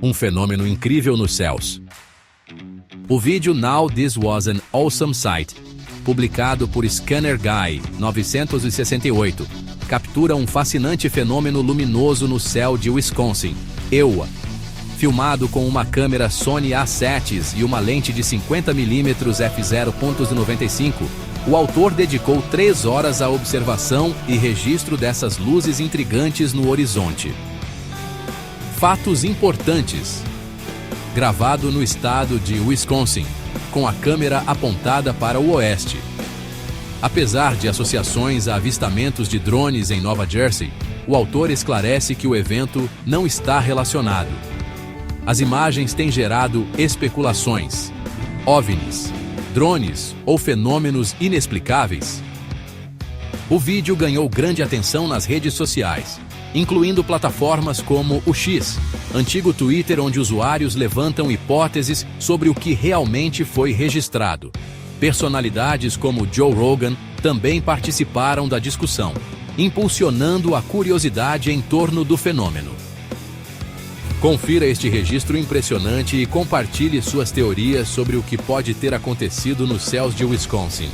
Um fenômeno incrível nos céus. O vídeo Now This Was an Awesome Sight, publicado por Scanner Guy 968, captura um fascinante fenômeno luminoso no céu de Wisconsin, Iowa. Filmado com uma câmera Sony A7s e uma lente de 50mm f0.95, o autor dedicou 3 horas à observação e registro dessas luzes intrigantes no horizonte. Fatos Importantes. Gravado no estado de Wisconsin, com a câmera apontada para o oeste. Apesar de associações a avistamentos de drones em Nova Jersey, o autor esclarece que o evento não está relacionado. As imagens têm gerado especulações. OVNIs, drones ou fenômenos inexplicáveis? O vídeo ganhou grande atenção nas redes sociais, incluindo plataformas como o X, antigo Twitter, onde usuários levantam hipóteses sobre o que realmente foi registrado. Personalidades como Joe Rogan também participaram da discussão, impulsionando a curiosidade em torno do fenômeno. Confira este registro impressionante e compartilhe suas teorias sobre o que pode ter acontecido nos céus de Wisconsin.